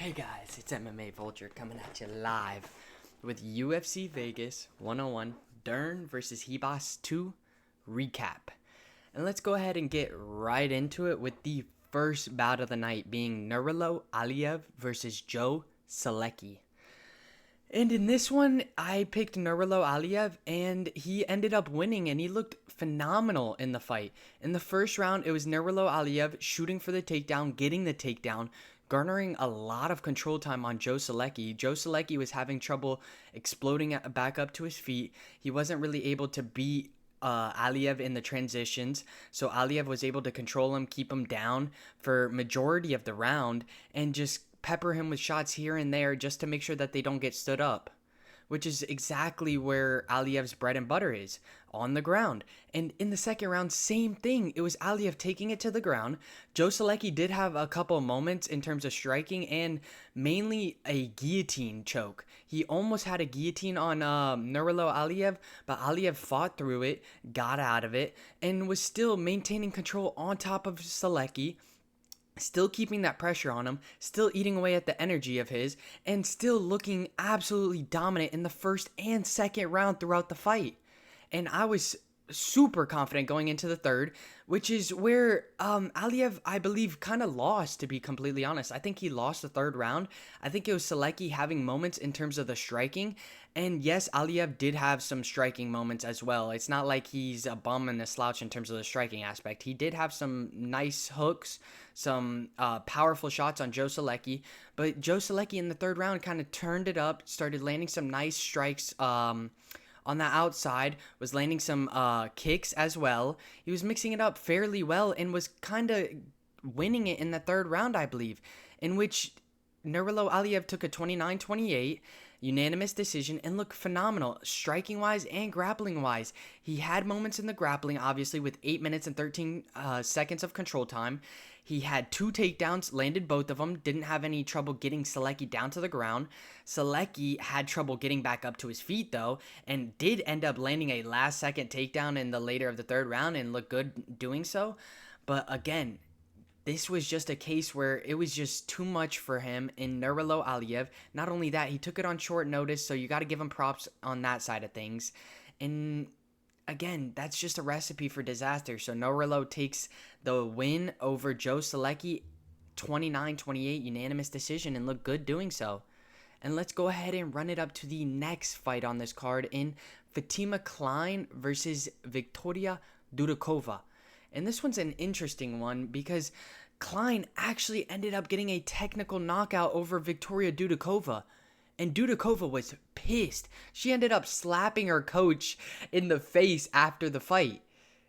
Hey guys, it's MMA Vulture coming at you live with UFC Vegas 101 Dern Vs Ribas 2 recap. And let's go ahead and get right into it with the first bout of the night being Nurullo Aliev versus Joe Solecki. And in this one, I picked Nurullo Aliev, and he ended up winning, and he looked phenomenal in the fight. In the first round, it was Nurullo Aliev shooting for the takedown, getting the takedown, garnering a lot of control time on Joe Solecki. Joe Solecki was having trouble exploding back up to his feet. He wasn't really able to beat Aliev in the transitions, so Aliev was able to control him, keep him down for majority of the round, and just pepper him with shots here and there just to make sure that they don't get stood up, which is exactly where Aliev's bread and butter is, on the ground. And in the second round, same thing. It was Aliev taking it to the ground. Joe Solecki did have a couple moments in terms of striking and mainly a guillotine choke. He almost had a guillotine on Nurullo Aliev, but Aliev fought through it, got out of it, and was still maintaining control on top of Solecki, still keeping that pressure on him, still eating away at the energy of his, and still looking absolutely dominant in the first and second round throughout the fight. And I was super confident going into the third, which is where Aliev, I believe, kind of lost, to be completely honest. I think he lost the third round. I think it was Solecki having moments in terms of the striking. And yes, Aliev did have some striking moments as well. It's not like he's a bum and a slouch in terms of the striking aspect. He did have some nice hooks, some powerful shots on Joe Solecki. But Joe Solecki in the third round kind of turned it up, started landing some nice strikes on the outside, was landing some kicks as well. He was mixing it up fairly well and was kind of winning it in the third round, I believe, in which Nurullo Aliev took a 29-28 unanimous decision and looked phenomenal, striking-wise and grappling-wise. He had moments in the grappling, obviously, with 8 minutes and 13 seconds of control time. He had 2 takedowns, landed both of them, didn't have any trouble getting Solecki down to the ground. Solecki had trouble getting back up to his feet, though, and did end up landing a last-second takedown in the later of the third round and looked good doing so. But again, this was just a case where it was just too much for him in Nurullo Aliev. Not only that, he took it on short notice, so you got to give him props on that side of things. And again, that's just a recipe for disaster. So Nurullo takes the win over Joe Solecki, 29-28 unanimous decision, and looked good doing so. And let's go ahead and run it up to the next fight on this card in Fatima Kline versus Victoria Dudakova. And this one's an interesting one because Kline actually ended up getting a technical knockout over Victoria Dudakova. And Dudakova was pissed. She ended up slapping her coach in the face after the fight.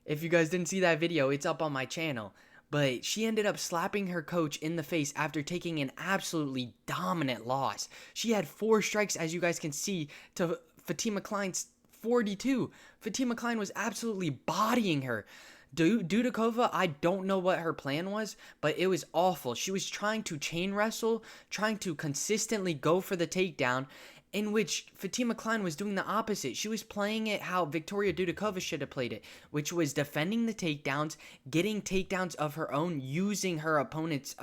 If you guys didn't see that video, it's up on my channel. But she ended up slapping her coach in the face after taking an absolutely dominant loss. She had 4 strikes, as you guys can see, to Fatima Kline's 42. Fatima Kline was absolutely bodying her. Dudakova, I don't know what her plan was, but it was awful. She was trying to chain wrestle, trying to consistently go for the takedown, in which Fatima Kline was doing the opposite. She was playing it how Victoria Dudakova should have played it, which was defending the takedowns, getting takedowns of her own, using her opponent's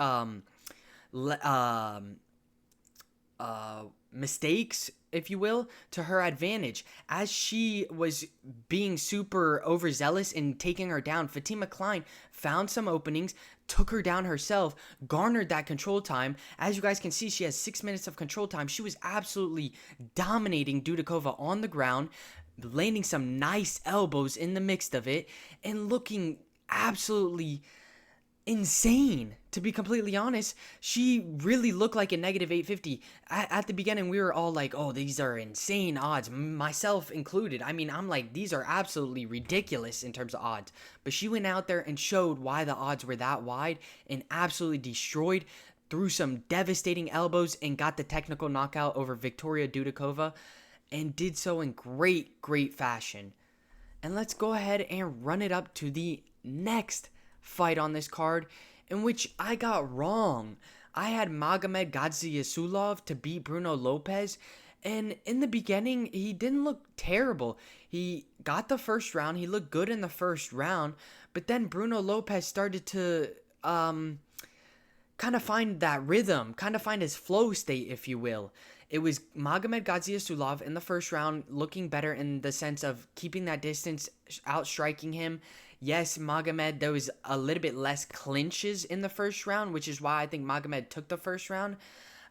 mistakes, if you will, to her advantage. As she was being super overzealous in taking her down, Fatima Kline found some openings, took her down herself, garnered that control time. As you guys can see, she has 6 minutes of control time. She was absolutely dominating Dudakova on the ground, landing some nice elbows in the mix of it, and looking absolutely insane. To be completely honest, she really looked like a negative 850. At the beginning, we were all like, oh, these are insane odds, myself included. I mean, I'm like, these are absolutely ridiculous in terms of odds. But she went out there and showed why the odds were that wide and absolutely destroyed, threw some devastating elbows, and got the technical knockout over Victoria Dudakova, and did so in great fashion. And let's go ahead and run it up to the next fight on this card, in which I got wrong. I had Magomed Gadzhiyasulov to beat Bruno Lopes, and in the beginning, he didn't look terrible. He got the first round, he looked good in the first round, but then Bruno Lopes started to kind of find that rhythm, kind of find his flow state, if you will. It was Magomed Gadzhiyasulov in the first round looking better in the sense of keeping that distance, outstriking him. Yes, Magomed, there was a little bit less clinches in the first round, which is why I think Magomed took the first round.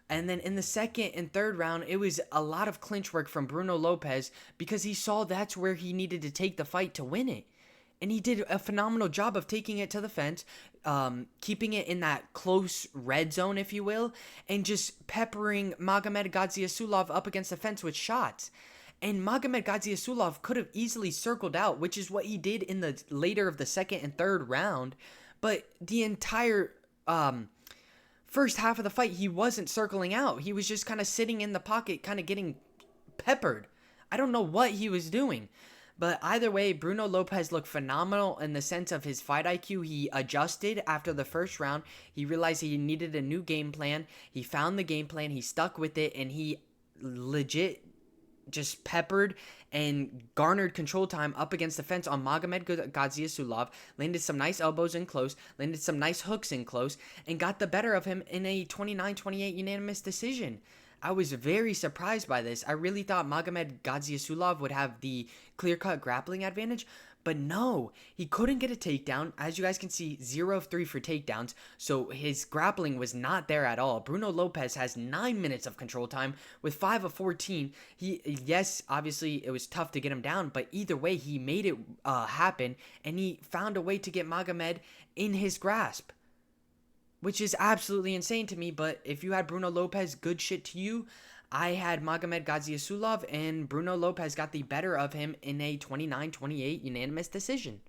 And then in the second and third round, it was a lot of clinch work from Bruno Lopes because he saw that's where he needed to take the fight to win it. And he did a phenomenal job of taking it to the fence, keeping it in that close red zone, if you will, and just peppering Magomed Gadzhiyasulov up against the fence with shots. And Magomed Gadzhiyasulov could have easily circled out, which is what he did in the later of the second and third round. But the entire first half of the fight, he wasn't circling out. He was just kind of sitting in the pocket, kind of getting peppered. I don't know what he was doing. But either way, Bruno Lopes looked phenomenal in the sense of his fight IQ. He adjusted after the first round. He realized he needed a new game plan. He found the game plan. He stuck with it. And he legit just peppered and garnered control time up against the fence on Magomed Gadzhiyasulov. Landed some nice elbows in close. Landed some nice hooks in close. And got the better of him in a 29-28 unanimous decision. I was very surprised by this. I really thought Magomed Gadzhiyasulov would have the clear-cut grappling advantage, but no, he couldn't get a takedown. As you guys can see, 0 of 3 for takedowns, so his grappling was not there at all. Bruno Lopes has 9 minutes of control time with 5 of 14. Yes, obviously it was tough to get him down, but either way, he made it happen, and he found a way to get Magomed in his grasp, which is absolutely insane to me. But if you had Bruno Lopes, good shit to you. I had Magomed Gadzhiyasulov, and Bruno Lopes got the better of him in a 29-28 unanimous decision.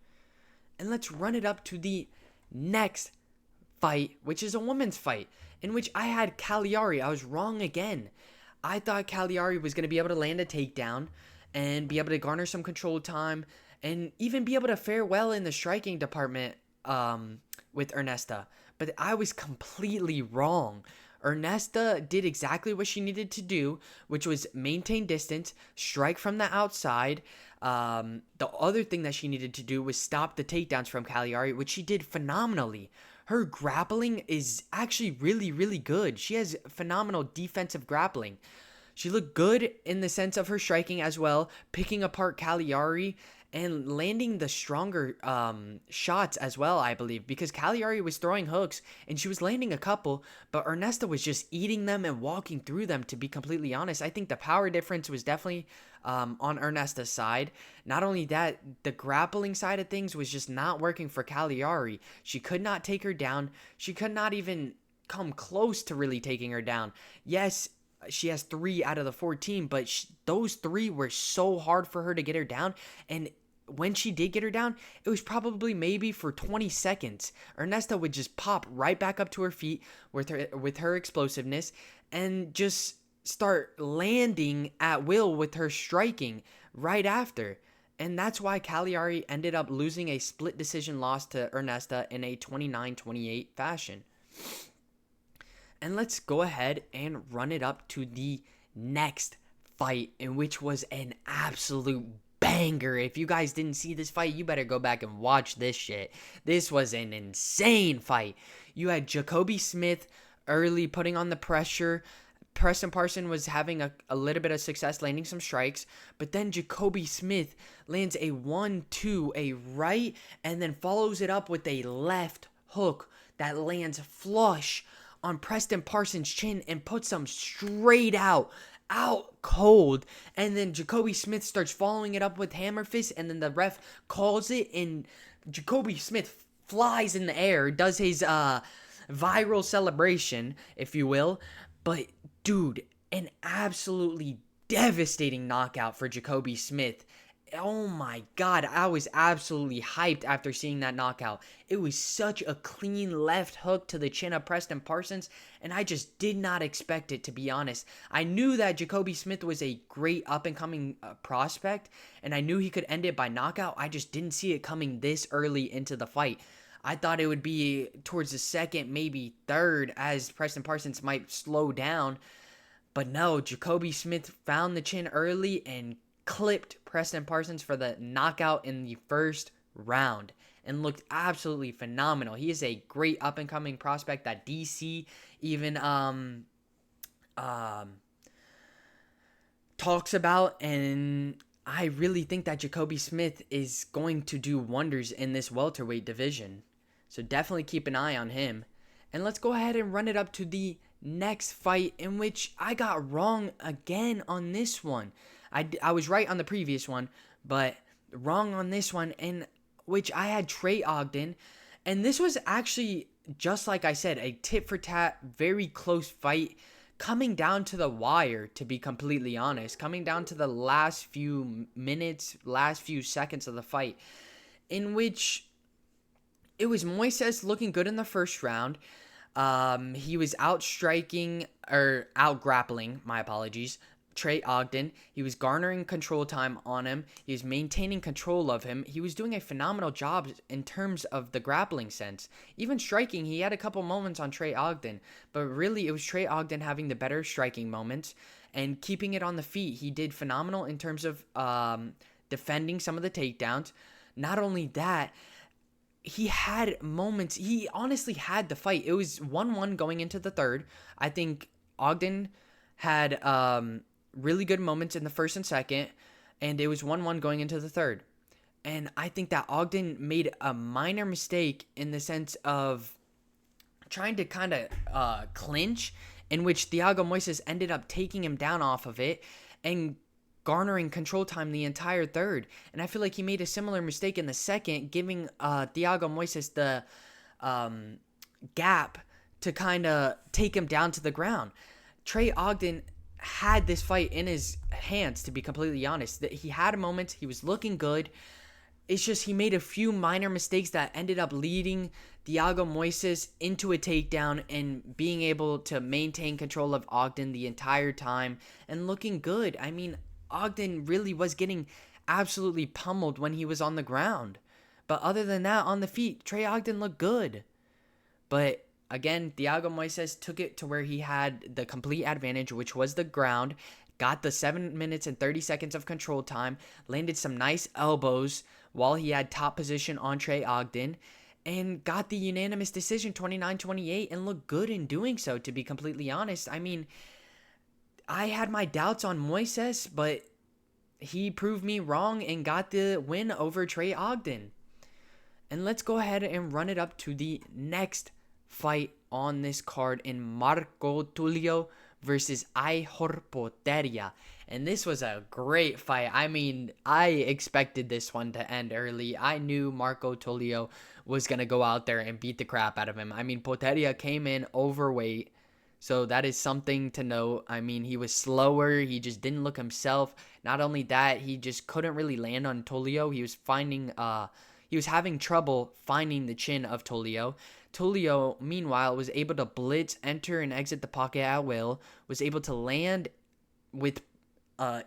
And let's run it up to the next fight, which is a women's fight, in which I had Caliari. I was wrong again. I thought Caliari was going to be able to land a takedown and be able to garner some control time and even be able to fare well in the striking department with Ernesta. But I was completely wrong. Ernesta did exactly what she needed to do, which was maintain distance, strike from the outside. The other thing that she needed to do was stop the takedowns from Caliari, which she did phenomenally. Her grappling is actually really, really good. She has phenomenal defensive grappling. She looked good in the sense of her striking as well, picking apart Caliari and landing the stronger shots as well, I believe, because Caliari was throwing hooks and she was landing a couple, but Ernesta was just eating them and walking through them, to be completely honest. I think the power difference was definitely on Ernesta's side. Not only that, the grappling side of things was just not working for Caliari. She could not take her down. She could not even come close to really taking her down. Yes, she has 3 out of the 14, but those 3 were so hard for her to get her down. And when she did get her down, it was probably maybe for 20 seconds. Ernesta would just pop right back up to her feet with her explosiveness and just start landing at will with her striking right after. And that's why Caliari ended up losing a split decision loss to Ernesta in a 29-28 fashion. And let's go ahead and run it up to the next fight, in which was an absolute banger. If you guys didn't see this fight, you better go back and watch this shit. This was an insane fight. You had Jacobe Smith early putting on the pressure. Preston Parsons was having a little bit of success landing some strikes, but then Jacobe Smith lands a 1-2, a right, and then follows it up with a left hook that lands flush on Preston Parsons' chin and puts him straight out cold. And then Jacobe Smith starts following it up with hammer fist, and then the ref calls it, and Jacobe Smith flies in the air, does his viral celebration, if you will. But dude, an absolutely devastating knockout for Jacobe Smith. Oh my god, I was absolutely hyped after seeing that knockout. It was such a clean left hook to the chin of Preston Parsons, and I just did not expect it, to be honest. I knew that Jacobe Smith was a great up-and-coming prospect, and I knew he could end it by knockout. I just didn't see it coming this early into the fight. I thought it would be towards the second, maybe third, as Preston Parsons might slow down. But no, Jacobe Smith found the chin early and clipped Preston Parsons for the knockout in the first round. and looked absolutely phenomenal. He is a great up-and-coming prospect that DC even talks about, and I really think that Jacobe Smith is going to do wonders in this welterweight division. So definitely keep an eye on him. And let's go ahead and run it up to the next fight, in which I got wrong again on this one. I was right on the previous one, but wrong on this one, in which I had Trey Ogden. And this was actually, just like I said, a tit-for-tat, very close fight, coming down to the wire, to be completely honest. Coming down to the last few minutes, last few seconds of the fight, in which it was Moises looking good in the first round. He was out grappling, my apologies, Trey Ogden. He was garnering control time on him. He was maintaining control of him. He was doing a phenomenal job in terms of the grappling sense. Even striking, he had a couple moments on Trey Ogden, but really it was Trey Ogden having the better striking moments and keeping it on the feet. He did phenomenal in terms of defending some of the takedowns. Not only that, he had moments. He honestly had the fight. It was 1-1 going into the third. I think Ogden had really good moments in the first and second, and it was 1-1 going into the third. And I think that Ogden made a minor mistake in the sense of trying to kind of clinch, in which Thiago Moises ended up taking him down off of it and garnering control time the entire third. And I feel like he made a similar mistake in the second, giving Thiago Moises the gap to kind of take him down to the ground. Trey Ogden had this fight in his hands, to be completely honest. He had moments, he was looking good. It's just he made a few minor mistakes that ended up leading Thiago Moises into a takedown and being able to maintain control of Ogden the entire time and looking good. I mean, Ogden really was getting absolutely pummeled when he was on the ground. But other than that, on the feet, Trey Ogden looked good. But again, Thiago Moises took it to where he had the complete advantage, which was the ground. Got the 7 minutes and 30 seconds of control time. Landed some nice elbows while he had top position on Trey Ogden. And got the unanimous decision 29-28 and looked good in doing so, to be completely honest. I mean, I had my doubts on Moises, but he proved me wrong and got the win over Trey Ogden. And let's go ahead and run it up to the next fight on this card, in Marco Tulio versus Ihor Potieria. And this was a great fight. I mean, I expected this one to end early. I knew Marco Tulio was going to go out there and beat the crap out of him. I mean, Potieria came in overweight, so that is something to note. I mean, he was slower. He just didn't look himself. Not only that, he just couldn't really land on Tulio. He was having trouble finding the chin of Tulio. Tulio, meanwhile, was able to blitz, enter, and exit the pocket at will. Was able to land with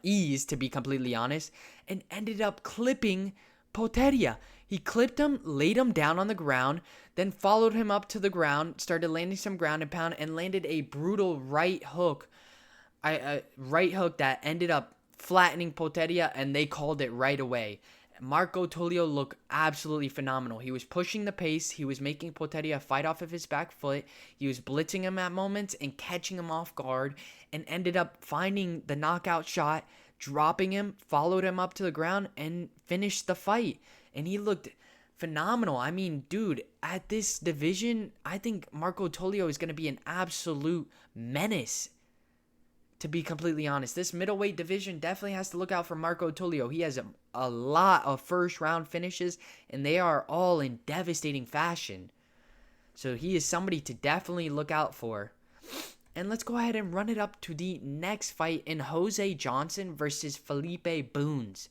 ease, to be completely honest, and ended up clipping Potieria. He clipped him, laid him down on the ground, then followed him up to the ground, started landing some ground and pound, and landed a brutal right hook. Right hook that ended up flattening Potieria, and they called it right away. Marco Tulio looked absolutely phenomenal. He was pushing the pace. He was making Potieria fight off of his back foot. He was blitzing him at moments and catching him off guard, and ended up finding the knockout shot, dropping him, followed him up to the ground, and finished the fight. And he looked phenomenal. I mean, dude, at this division, I think Marco Tulio is going to be an absolute menace, to be completely honest. This middleweight division definitely has to look out for Marco Tulio. He has a lot of first-round finishes, and they are all in devastating fashion. So he is somebody to definitely look out for. And let's go ahead and run it up to the next fight, in Jose Johnson versus Felipe Boons.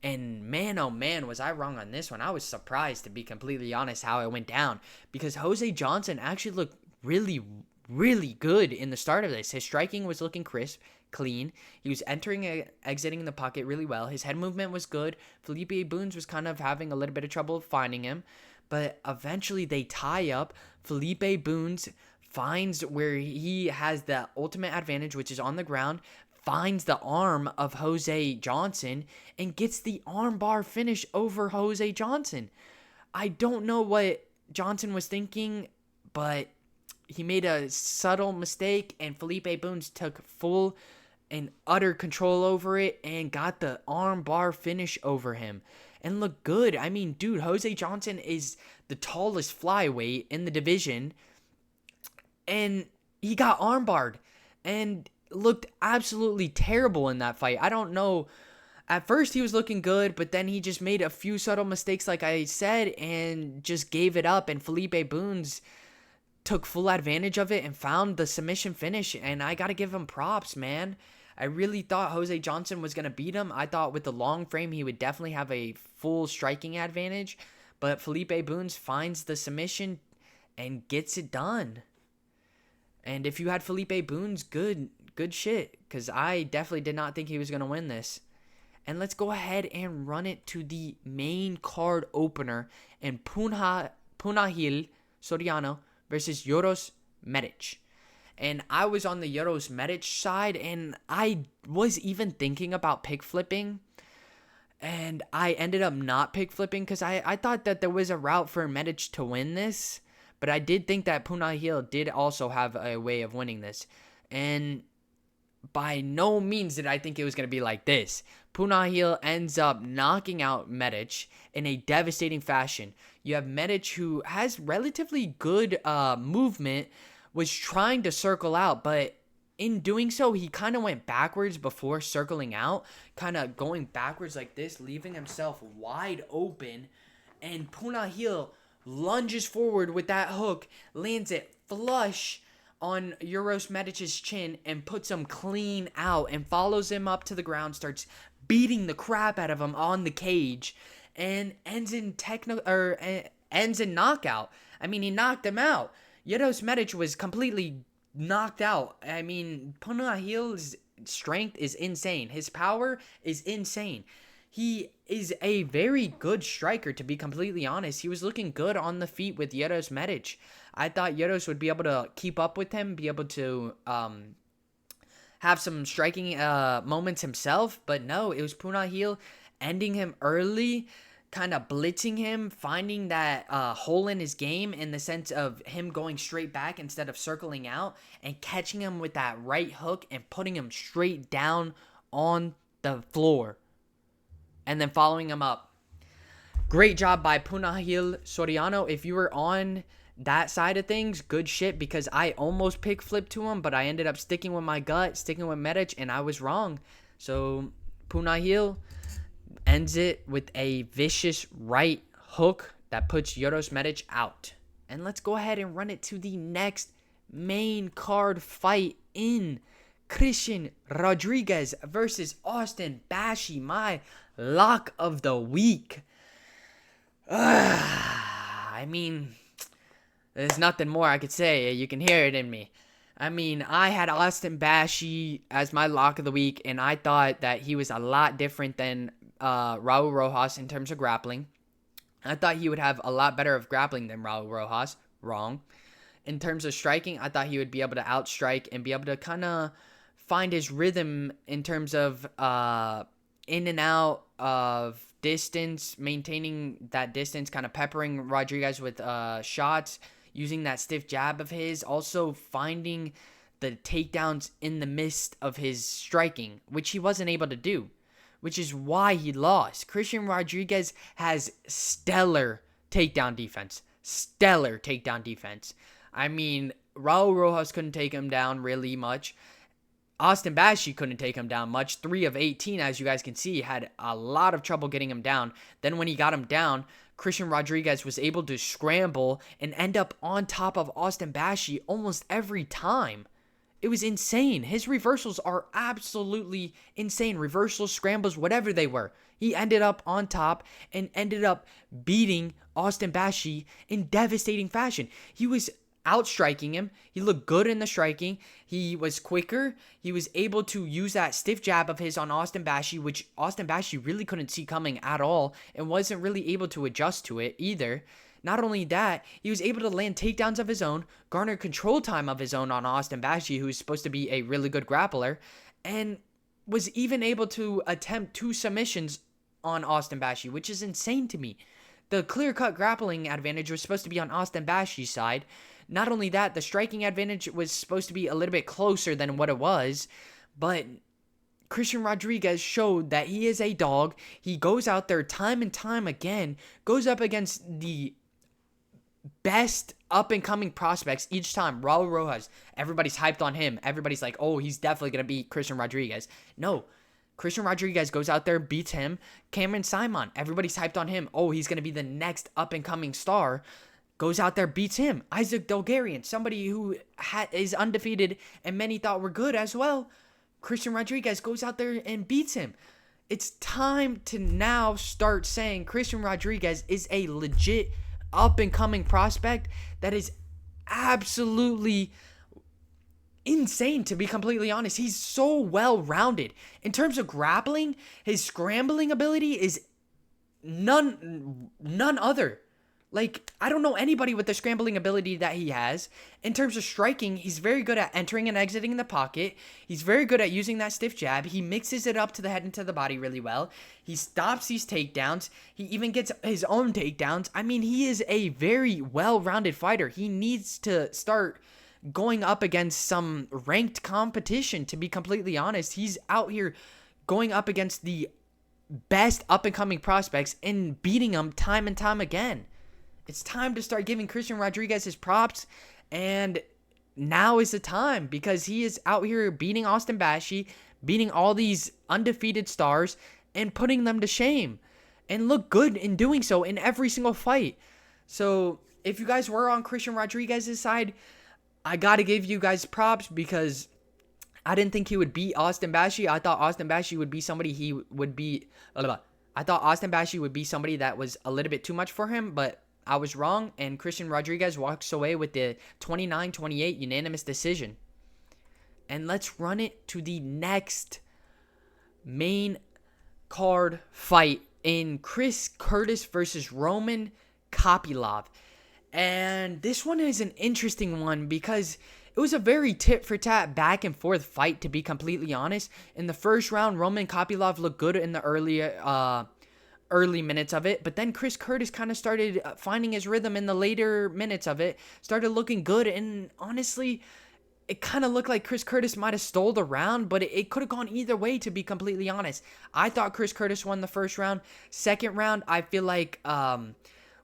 And man, oh man, was I wrong on this one. I was surprised, to be completely honest, how it went down. Because Jose Johnson actually looked really, really good in the start of this. His striking was looking crisp, clean. He was entering and exiting the pocket really well. His head movement was good. Felipe Boons was kind of having a little bit of trouble finding him. But eventually they tie up. Felipe Boons finds where he has the ultimate advantage, which is on the ground, finds the arm of Jose Johnson, and gets the armbar finish over Jose Johnson. I don't know what Johnson was thinking, but he made a subtle mistake, and Felipe Bunes took full and utter control over it and got the arm bar finish over him and looked good. I mean, dude, Jose Johnson is the tallest flyweight in the division, and he got armbarred and looked absolutely terrible in that fight. I don't know. At first, he was looking good, but then he just made a few subtle mistakes, like I said, and just gave it up. And Felipe Bunes took full advantage of it and found the submission finish. And I got to give him props, man. I really thought Jose Johnson was going to beat him. I thought with the long frame, he would definitely have a full striking advantage. But Felipe Bunes finds the submission and gets it done. And if you had Felipe Bunes, good shit. Because I definitely did not think he was going to win this. And let's go ahead and run it to the main card opener in Punahil Soriano versus Yoros Medic. And I was on the Yoros Medic side, and I was even thinking about pick flipping. And I ended up not pick flipping because I thought that there was a route for Medic to win this. But I did think that Punahil did also have a way of winning this. And by no means did I think it was going to be like this. Punahil ends up knocking out Medic in a devastating fashion. You have Medic, who has relatively good movement, was trying to circle out, but in doing so, he kind of went backwards before circling out, kind of going backwards like this, leaving himself wide open, and Punahil lunges forward with that hook, lands it flush on Yoros Medic's chin and puts him clean out and follows him up to the ground, starts beating the crap out of him on the cage, and ends in knockout. I mean, he knocked him out. Yoros Medic was completely knocked out. I mean, Punahil's strength is insane. His power is insane. He is a very good striker, to be completely honest. He was looking good on the feet with Yoros Medic. I thought Yoros would be able to keep up with him, be able to have some striking moments himself. But no, it was Punahil ending him early, kind of blitzing him, finding that hole in his game in the sense of him going straight back instead of circling out, and catching him with that right hook and putting him straight down on the floor. And then following him up. Great job by Punahil Soriano. If you were on that side of things, good shit, because I almost pick flipped to him, but I ended up sticking with my gut, sticking with Medic, and I was wrong. So Punahil ends it with a vicious right hook that puts Yoros Medic out. And let's go ahead and run it to the next main card fight in Christian Rodriguez versus Austin Bashi, my lock of the week. I mean, there's nothing more I could say. You can hear it in me. I mean, I had Austin Bashi as my lock of the week, and I thought that he was a lot different than Raul Rojas in terms of grappling. I thought he would have a lot better of grappling than Raul Rojas. Wrong. In terms of striking, I thought he would be able to outstrike and be able to kind of find his rhythm in terms of in and out of distance, maintaining that distance, kind of peppering Rodriguez with shots, using that stiff jab of his, also finding the takedowns in the midst of his striking, which he wasn't able to do, which is why he lost. Christian Rodriguez has stellar takedown defense. Stellar takedown defense. I mean, Raul Rojas couldn't take him down really much. Austin Bashi couldn't take him down much. 3 of 18, as you guys can see, had a lot of trouble getting him down. Then when he got him down, Christian Rodriguez was able to scramble and end up on top of Austin Bashi almost every time. It was insane. His reversals are absolutely insane. Reversals, scrambles, whatever they were. He ended up on top and ended up beating Austin Bashi in devastating fashion. He was outstriking him. He looked good in the striking. He was quicker. He was able to use that stiff jab of his on Austin Bashi, which Austin Bashi really couldn't see coming at all and wasn't really able to adjust to it either. Not only that, he was able to land takedowns of his own, garner control time of his own on Austin Bashi, who's supposed to be a really good grappler, and was even able to attempt 2 submissions on Austin Bashi, which is insane to me. The clear-cut grappling advantage was supposed to be on Austin Bashi's side. Not only that, the striking advantage was supposed to be a little bit closer than what it was. But Christian Rodriguez showed that he is a dog. He goes out there time and time again, goes up against the best up-and-coming prospects each time. Raul Rojas, everybody's hyped on him. Everybody's like, oh, he's definitely going to beat Christian Rodriguez. No, Christian Rodriguez goes out there, beats him. Cameron Simon, everybody's hyped on him. Oh, he's going to be the next up-and-coming star. Goes out there, beats him. Isaac Delgarian, somebody who is undefeated and many thought were good as well. Christian Rodriguez goes out there and beats him. It's time to now start saying Christian Rodriguez is a legit up-and-coming prospect that is absolutely insane, to be completely honest. He's so well-rounded. In terms of grappling, his scrambling ability is none other. Like, I don't know anybody with the scrambling ability that he has. In terms of striking, he's very good at entering and exiting the pocket. He's very good at using that stiff jab. He mixes it up to the head and to the body really well. He stops these takedowns. He even gets his own takedowns. I mean, he is a very well-rounded fighter. He needs to start going up against some ranked competition, to be completely honest. He's out here going up against the best up-and-coming prospects and beating them time and time again. It's time to start giving Christian Rodriguez his props, and now is the time, because he is out here beating Austin Bashi, beating all these undefeated stars, and putting them to shame, and look good in doing so in every single fight. So if you guys were on Christian Rodriguez's side, I got to give you guys props, because I didn't think he would beat Austin Bashi. I thought Austin Bashi would be somebody he would be... I thought Austin Bashi would be somebody that was a little bit too much for him, but I was wrong, and Christian Rodriguez walks away with the 29-28 unanimous decision. And let's run it to the next main card fight in Chris Curtis versus Roman Kopylov. And this one is an interesting one, because it was a very tit-for-tat back-and-forth fight, to be completely honest. In the first round, Roman Kopylov looked good in the early minutes of it, but then Chris Curtis kind of started finding his rhythm in the later minutes of it, started looking good, and honestly, it kind of looked like Chris Curtis might have stole the round, but it could have gone either way, to be completely honest. I thought Chris Curtis won the first round. Second round, I feel like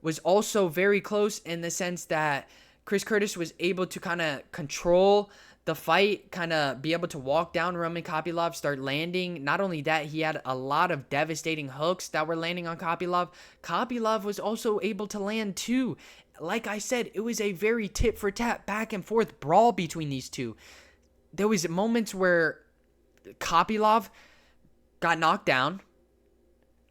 was also very close, in the sense that Chris Curtis was able to kind of control the fight, kind of be able to walk down Roman Kopylov, start landing. Not only that, he had a lot of devastating hooks that were landing on Kopylov. Kopylov was also able to land too. Like I said, it was a very tit-for-tat, back-and-forth brawl between these two. There was moments where Kopylov got knocked down.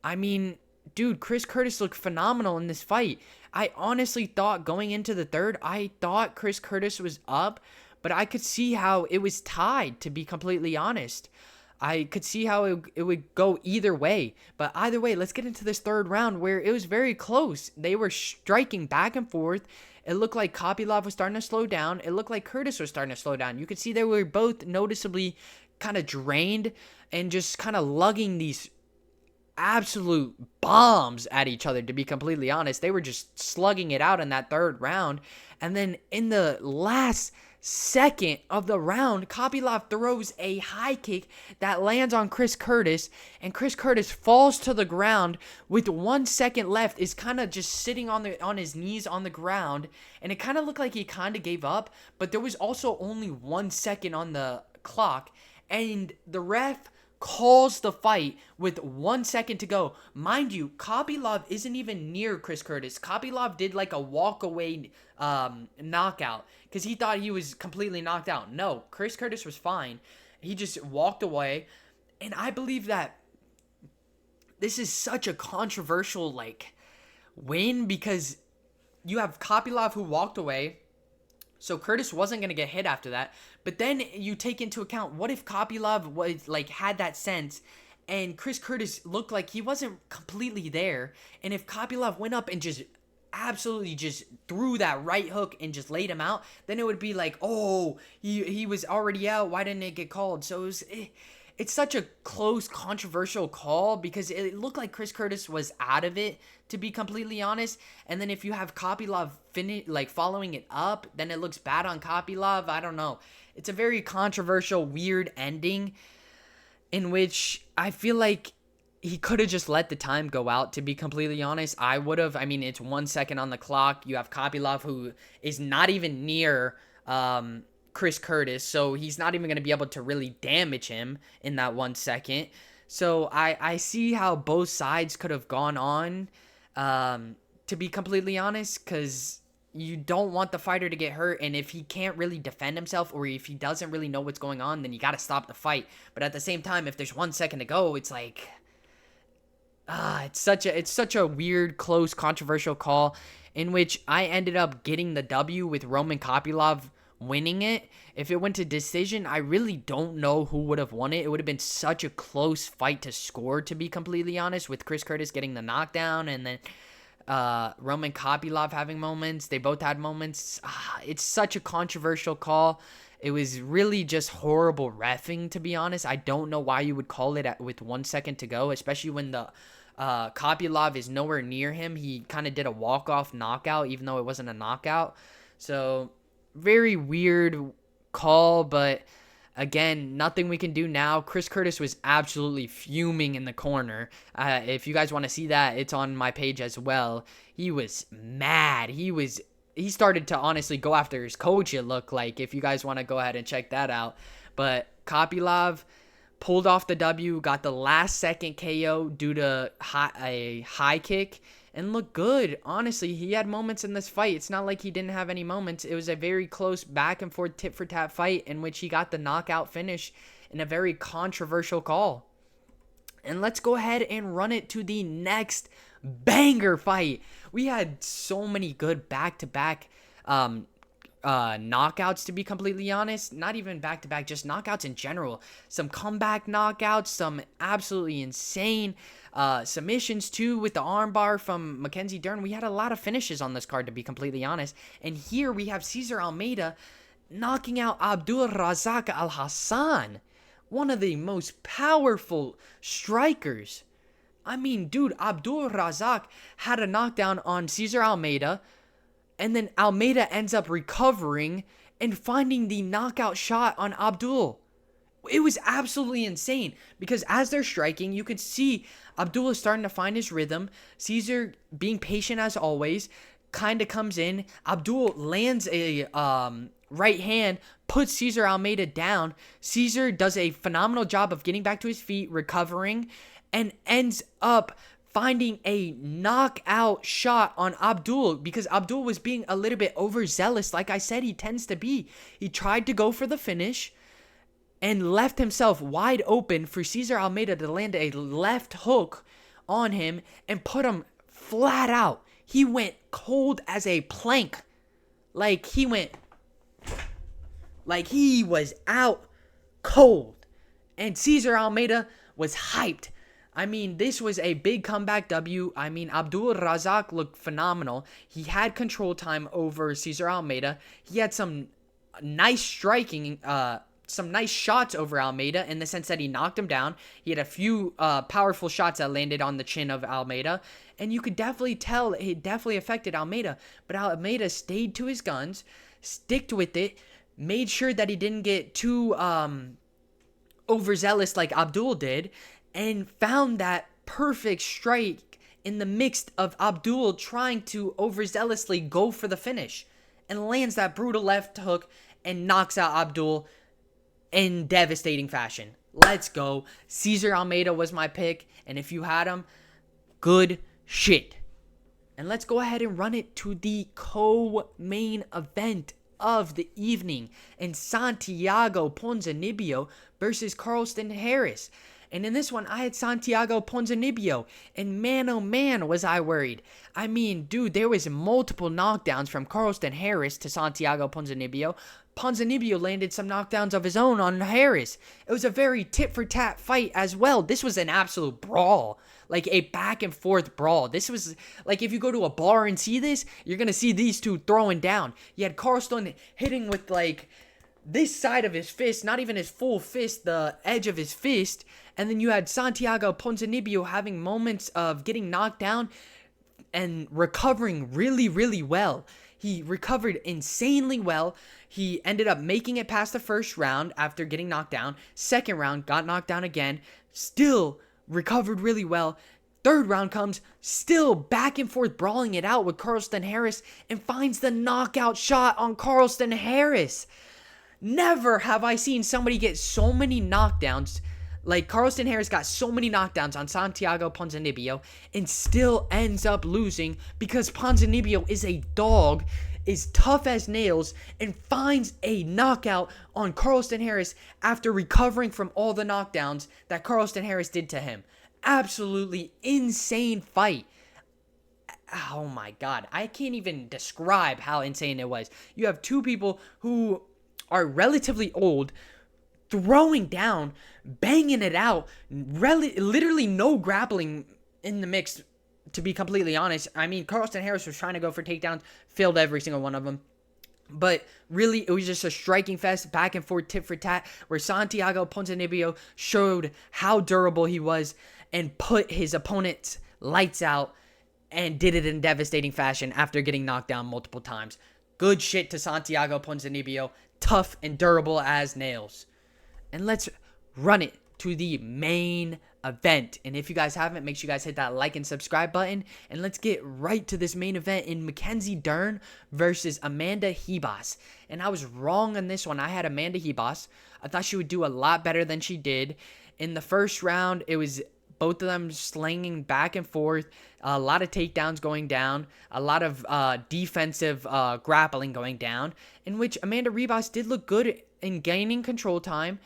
I mean, dude, Chris Curtis looked phenomenal in this fight. I honestly thought going into the third, I thought Chris Curtis was up, but I could see how it was tied, to be completely honest. I could see how it would go either way. But either way, let's get into this third round, where it was very close. They were striking back and forth. It looked like Kopylov was starting to slow down. It looked like Curtis was starting to slow down. You could see they were both noticeably kind of drained and just kind of lugging these absolute bombs at each other, to be completely honest. They were just slugging it out in that third round. And then in the last second of the round, Kopylov throws a high kick that lands on Chris Curtis, and Chris Curtis falls to the ground with 1 second left, is kind of just sitting on his knees on the ground, and it kind of looked like he kind of gave up, but there was also only 1 second on the clock, and the ref calls the fight with 1 second to go. Mind you, Kopylov isn't even near Chris Curtis. Kopylov did like a walk-away knockout, because he thought he was completely knocked out. No, Chris Curtis was fine. He just walked away, and I believe that this is such a controversial win, because you have Kopylov who walked away, so Curtis wasn't going to get hit after that. But then you take into account, what if Kopylov was had that sense, and Chris Curtis looked like he wasn't completely there, and if Kopylov went up and just absolutely just threw that right hook and just laid him out, then it would be like, oh, he was already out, why didn't it get called? So it it's such a close, controversial call because it looked like Chris Curtis was out of it, to be completely honest. And then if you have Kopylov following it up, then it looks bad on Kopylov. I don't know. It's a very controversial, weird ending in which I feel like he could have just let the time go out, to be completely honest. I would have. I mean, it's 1 second on the clock. You have Kopylov, who is not even near Chris Curtis, so he's not even going to be able to really damage him in that 1 second. So I see how both sides could have gone on, to be completely honest, because you don't want the fighter to get hurt, and if he can't really defend himself or if he doesn't really know what's going on, then you got to stop the fight. But at the same time, if there's 1 second to go, it's like... it's such a weird, close, controversial call in which I ended up getting the W with Roman Kopylov winning it. If it went to decision, I really don't know who would have won it. It would have been such a close fight to score, to be completely honest, with Chris Curtis getting the knockdown and then Roman Kopylov having moments. They both had moments. It's such a controversial call. It was really just horrible reffing, to be honest. I don't know why you would call it with 1 second to go, especially when the Kopylov is nowhere near him. He kind of did a walk-off knockout, even though it wasn't a knockout. So, very weird call, but again, nothing we can do now. Chris Curtis was absolutely fuming in the corner. If you guys want to see that, it's on my page as well. He was mad. He started to honestly go after his coach, it looked like, if you guys want to go ahead and check that out. But Kopylov pulled off the W, got the last second KO due to a high kick, and looked good. Honestly, he had moments in this fight. It's not like he didn't have any moments. It was a very close back and forth tit for tat fight in which he got the knockout finish in a very controversial call. And let's go ahead and run it to the next banger fight. We had so many good back-to-back knockouts, to be completely honest. Not even back-to-back, just knockouts in general. Some comeback knockouts, some absolutely insane submissions too, with the armbar from Mackenzie Dern. We had a lot of finishes on this card, to be completely honest. And here we have Cesar Almeida knocking out Abdul Razak Alhassan, one of the most powerful strikers. I mean, dude, Abdul Razak had a knockdown on Cesar Almeida, and then Almeida ends up recovering and finding the knockout shot on Abdul. It was absolutely insane because as they're striking, you could see Abdul is starting to find his rhythm. Cesar, being patient as always, kind of comes in. Abdul lands a right hand, puts Cesar Almeida down. Cesar does a phenomenal job of getting back to his feet, recovering, and ends up finding a knockout shot on Abdul because Abdul was being a little bit overzealous. Like I said, he tends to be. He tried to go for the finish and left himself wide open for Cesar Almeida to land a left hook on him and put him flat out. He went cold as a plank. Like he was out cold. And Cesar Almeida was hyped. I mean, this was a big comeback W. I mean, Abdul Razak looked phenomenal. He had control time over Cesar Almeida. He had some nice striking, some nice shots over Almeida in the sense that he knocked him down. He had a few powerful shots that landed on the chin of Almeida. And you could definitely tell it definitely affected Almeida. But Almeida stayed to his guns, sticked with it, made sure that he didn't get too overzealous like Abdul did, and found that perfect strike in the mix of Abdul trying to overzealously go for the finish, and lands that brutal left hook and knocks out Abdul in devastating fashion. Let's go. Cesar Almeida was my pick, and if you had him, good shit. And let's go ahead and run it to the co-main event of the evening in Santiago Ponzinibbio versus Carlston Harris. And in this one, I had Santiago Ponzinibbio, and man, oh man, was I worried. I mean, dude, there was multiple knockdowns from Carlston Harris to Santiago Ponzinibbio. Ponzinibbio landed some knockdowns of his own on Harris. It was a very tit-for-tat fight as well. This was an absolute brawl, like a back-and-forth brawl. This was, like, if you go to a bar and see this, you're going to see these two throwing down. You had Carlston hitting with, like, this side of his fist, not even his full fist, the edge of his fist. And then you had Santiago Ponzinibbio having moments of getting knocked down and recovering really, really well. He recovered insanely well. He ended up making it past the first round after getting knocked down. Second round, got knocked down again. Still recovered really well. Third round comes, still back and forth brawling it out with Carlston Harris, and finds the knockout shot on Carlston Harris. Never have I seen somebody get so many knockdowns. Like, Carlston Harris got so many knockdowns on Santiago Ponzinibbio and still ends up losing because Ponzinibbio is a dog, is tough as nails, and finds a knockout on Carlston Harris after recovering from all the knockdowns that Carlston Harris did to him. Absolutely insane fight. Oh my God. I can't even describe how insane it was. You have two people who are relatively old, throwing down, banging it out, literally no grappling in the mix, to be completely honest. I mean, Carlston Harris was trying to go for takedowns, failed every single one of them. But really, it was just a striking fest, back and forth, tit for tat, where Santiago Ponzinibbio showed how durable he was and put his opponent's lights out and did it in devastating fashion after getting knocked down multiple times. Good shit to Santiago Ponzinibbio. Tough and durable as nails. And let's run it to the main event. And if you guys haven't, make sure you guys hit that like and subscribe button. And let's get right to this main event in Mackenzie Dern versus Amanda Ribas. And I was wrong on this one. I had Amanda Ribas. I thought she would do a lot better than she did. In the first round, it was both of them slinging back and forth, a lot of takedowns going down, a lot of defensive grappling going down, in which Amanda Ribas did look good in gaining control time,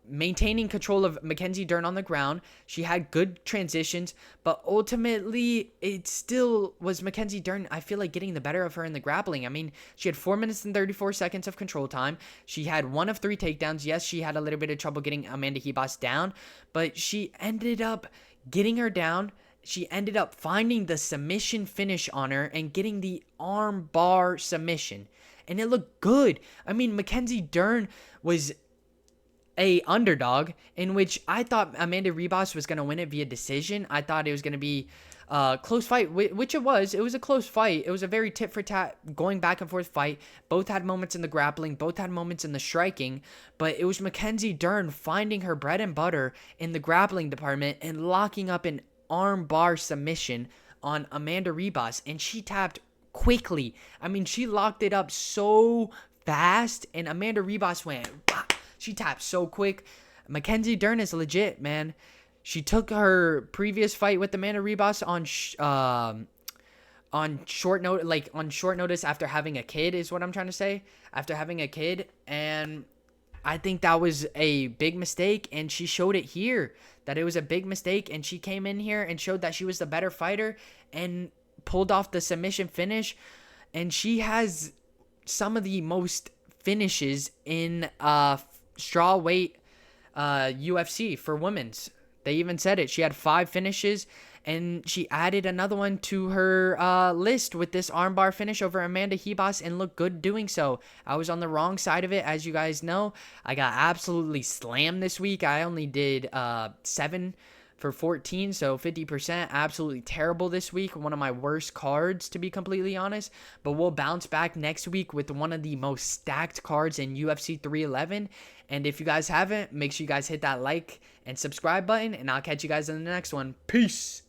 maintaining control of Mackenzie Dern on the ground. She had good transitions, but ultimately it still was Mackenzie Dern, I feel like, getting the better of her in the grappling. I mean, she had 4 minutes and 34 seconds of control time. She had 1 of 3 takedowns. Yes, she had a little bit of trouble getting Amanda Ribas down, but she ended up getting her down. She ended up finding the submission finish on her and getting the arm bar submission. And it looked good. I mean, Mackenzie Dern was a underdog, in which I thought Amanda Ribas was going to win it via decision. I thought it was going to be a close fight, which it was. It was a close fight. It was a very tit-for-tat, going back and forth fight. Both had moments in the grappling. Both had moments in the striking. But it was Mackenzie Dern finding her bread and butter in the grappling department and locking up an arm bar submission on Amanda Ribas. And she tapped quickly. I mean, she locked it up so fast, and Amanda Ribas went, bah! She tapped so quick. Mackenzie Dern is legit, man. She took her previous fight with Amanda Ribas on short notice after having a kid, is what I'm trying to say. After having a kid, and I think that was a big mistake, and she showed it here that it was a big mistake, and she came in here and showed that she was the better fighter and pulled off the submission finish. And she has some of the most finishes in straw weight UFC for women's. They even said it. She had 5 finishes, and she added another one to her list with this armbar finish over Amanda Ribas, and looked good doing so. I was on the wrong side of it, as you guys know. I got absolutely slammed this week. I only did 7 for 14, so 50%. Absolutely terrible this week. One of my worst cards, to be completely honest. But we'll bounce back next week with one of the most stacked cards in UFC 311. And if you guys haven't, make sure you guys hit that like and subscribe button, and I'll catch you guys in the next one. Peace.